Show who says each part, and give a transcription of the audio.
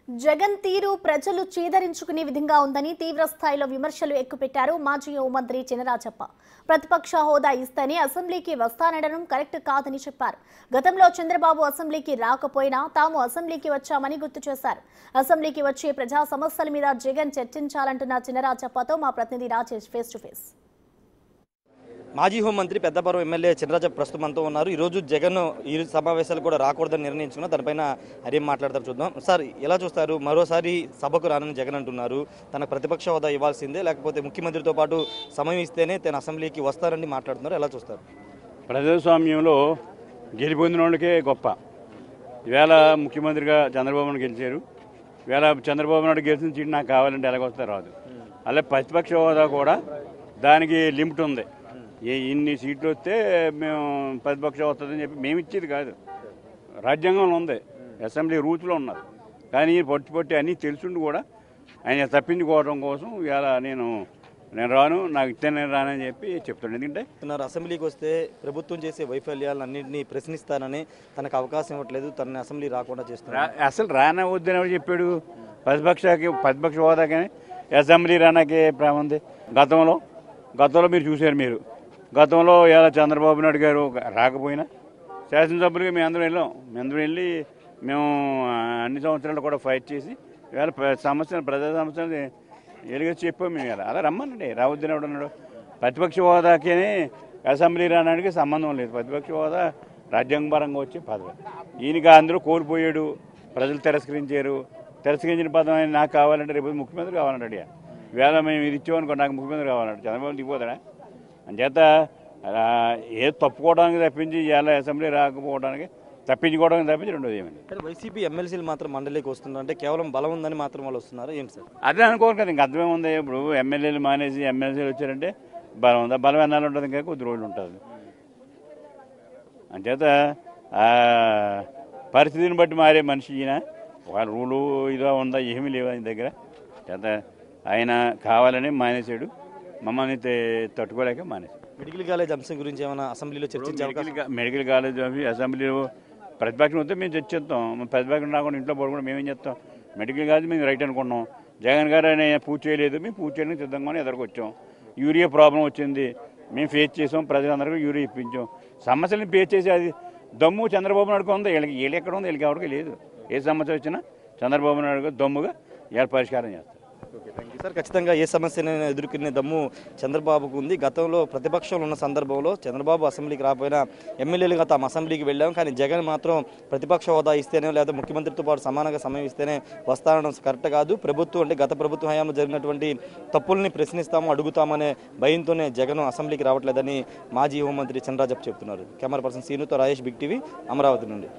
Speaker 1: జగన్ తీరు ప్రజలు చీదరించుకునే విధంగా ఉందని తీవ్ర స్థాయిలో విమర్శలు ఎక్కుపెట్టారు మాజీ హోంమంత్రి చినరాజప్ప. ప్రతిపక్ష హోదా ఇస్తేనే అసెంబ్లీకి వస్తానడడం కరెక్ట్ కాదని చెప్పారు. గతంలో చంద్రబాబు అసెంబ్లీకి రాకపోయినా తాము అసెంబ్లీకి వచ్చామని గుర్తు చేశారు. అసెంబ్లీకి వచ్చే ప్రజా సమస్యల మీద జగన్ చర్చించాలంటున్న చినరాజప్పతో మా ప్రతినిధి రాజేష్ ఫేస్ టు ఫేస్.
Speaker 2: మాజీ హోంమంత్రి పెద్దపురం ఎమ్మెల్యే చినరాజప్ప ప్రస్తుతం మనతో ఉన్నారు. ఈరోజు జగన్ ఈ సమావేశాలు కూడా రాకూడదని నిర్ణయించుకున్నారు. దానిపైన అదేం మాట్లాడతారు చూద్దాం. సార్, ఎలా చూస్తారు? మరోసారి సభకు రానని జగన్ అంటున్నారు. తనకు ప్రతిపక్ష హోదా ఇవ్వాల్సిందే, లేకపోతే ముఖ్యమంత్రితో పాటు సమయం ఇస్తేనే తన అసెంబ్లీకి వస్తారని మాట్లాడుతున్నారు. ఎలా చూస్తారు?
Speaker 3: ప్రజాస్వామ్యంలో గెలిపొందిన వాళ్ళకే గొప్ప. ఈవేళ ముఖ్యమంత్రిగా చంద్రబాబు నాయుడు గెలిచారు. ఈవేళ చంద్రబాబు నాయుడు గెలిచిన సీట్ నాకు కావాలంటే ఎలాగొస్తే రాదు. అలాగే ప్రతిపక్ష హోదా కూడా దానికి లిమిట్ ఉంది. ఇన్ని సీట్లు వస్తే మేము ప్రతిపక్షం వస్తుందని చెప్పి మేము ఇచ్చేది కాదు. రాజ్యాంగంలో ఉంది, అసెంబ్లీ రూల్స్లో ఉన్నది. కానీ పొట్టి అన్నీ తెలుసుండి కూడా ఆయన తప్పించుకోవడం కోసం ఇవాళ నేను రాను, నాకు ఇస్తే నేను రానని చెప్పి చెప్తాను. ఎందుకంటే
Speaker 2: అసెంబ్లీకి వస్తే ప్రభుత్వం చేసే వైఫల్యాలన్నింటినీ ప్రశ్నిస్తానని తనకు అవకాశం ఇవ్వట్లేదు, తనని అసెంబ్లీ రాకుండా చేస్తున్నారు.
Speaker 3: అసలు రానవద్దని ఎవరు చెప్పాడు? ప్రతిపక్ష హోదాకి అసెంబ్లీ రానాకే ప్రేమ ఉంది. గతంలో మీరు చూశారు. గతంలో ఇలా చంద్రబాబు నాయుడు గారు రాకపోయినా శాసనసభ్యులుగా మేము అందరం వెళ్ళి మేము అన్ని సంవత్సరాలు కూడా ఫైట్ చేసి ఇవాళ ప్రజా సమస్యలు ఎలుగొచ్చి చెప్పాము. మేము ఇలా అలా రమ్మనండి, రావద్దని ఎవడు అన్నాడు? ప్రతిపక్ష హోదాకి అసెంబ్లీ రావడానికి సంబంధం లేదు. ప్రతిపక్ష హోదా రాజ్యాంగపరంగా వచ్చే పదవి. ఈయనకి అందరూ కోల్పోయాడు, ప్రజలు తిరస్కరించిన పదం ఆయన నాకు కావాలంటే రేపు ముఖ్యమంత్రి కావాలంటే అడిగా. ఇవాళ మేము ఇది ఇచ్చామనుకో, నాకు ముఖ్యమంత్రి కావాలంటే చంద్రబాబు దిగిపోతాడా? అంచేత ఏది తప్పుకోవడానికి తప్పించి ఇవాళ అసెంబ్లీ రాకపోవడానికి తప్పించుకోవడానికి తప్పించి రెండోది ఏమండి.
Speaker 2: వైసీపీ ఎమ్మెల్సీలు మాత్రం మండలికి వస్తున్నారు అంటే కేవలం బలం ఉందని మాత్రం వాళ్ళు వస్తున్నారు. ఏంటి సార్?
Speaker 3: అదే అనుకోరు కదా, ఇంక అర్థమే ఉంది. ఇప్పుడు ఎమ్మెల్యేలు మానేసి ఎమ్మెల్సీలు వచ్చారంటే బలం ఉందా? బలం ఎన్నాళ్ళు ఉంటుంది, ఇంకా కొద్ది రోజులు ఉంటుంది. అంచేత పరిస్థితిని బట్టి మారే మనిషి ఈయన. ఒక రూలు ఇదో ఉందా? ఏమీ లేవు ఆయన దగ్గర. చేత ఆయన కావాలని మానేశాడు, మమ్మల్ని తట్టుకోలేక మానేశాడు.
Speaker 2: మెడికల్ కాలేజ్ అంశం గురించి ఏమైనా అసెంబ్లీలో చర్చించే
Speaker 3: మెడికల్ కాలేజ్ అసెంబ్లీలో ప్రతిపక్షం వస్తే మేము చర్చిస్తాం. ప్రతిపక్షం రాకుండా ఇంట్లో పడుకుంటే మేమేం చేస్తాం? మెడికల్ కాలేజ్ మేము రైట్ అనుకున్నాం. జగన్ గారు ఆయన పూర్తి చేయలేదు, మేము పూర్తి చేయడానికి సిద్ధంగానే ఎదురుకొచ్చాం. యూరియా ప్రాబ్లం వచ్చింది, మేము ఫేస్ చేసాం. ప్రజలందరికీ యూరియా ఇప్పించాం. సమస్యలను ఫేస్ చేసి అది దమ్ము చంద్రబాబు నాయుడుకు ఉంది. వీళ్ళు ఎక్కడ ఉంది? వీళ్ళకి ఎవరికి లేదు. ఏ సమస్య వచ్చినా చంద్రబాబు నాయుడు దమ్ముగా ఇవాళ పరిష్కారం చేస్తారు.
Speaker 2: Okay, thank you sir. ఖచ్చితంగా ఏ సమస్యనైనా ఎదుర్కొనే దమ్ము చంద్రబాబుకు ఉంది. గతంలో ప్రతిపక్షంలో ఉన్న సందర్భంలో చంద్రబాబు అసెంబ్లీకి రాకపోయినా ఎమ్మెల్యేలుగా తాము అసెంబ్లీకి వెళ్ళాం. కానీ జగన్ మాత్రం ప్రతిపక్ష హోదా ఇస్తేనే లేదా ముఖ్యమంత్రితో పాటు సమానంగా సమయం ఇస్తేనే వస్తానడం కరెక్ట్ కాదు. ప్రభుత్వం అంటే గత ప్రభుత్వ హయాంలో జరిగినటువంటి తప్పుల్ని ప్రశ్నిస్తాము, అడుగుతామనే భయంతోనే జగన్ అసెంబ్లీకి రావట్లేదని మాజీ హోంమంత్రి చినరాజప్ప చెప్తున్నారు. కెమెరా పర్సన్ సీనుతో రాజేష్, బిగ్ టీవీ, అమరావతి నుండి.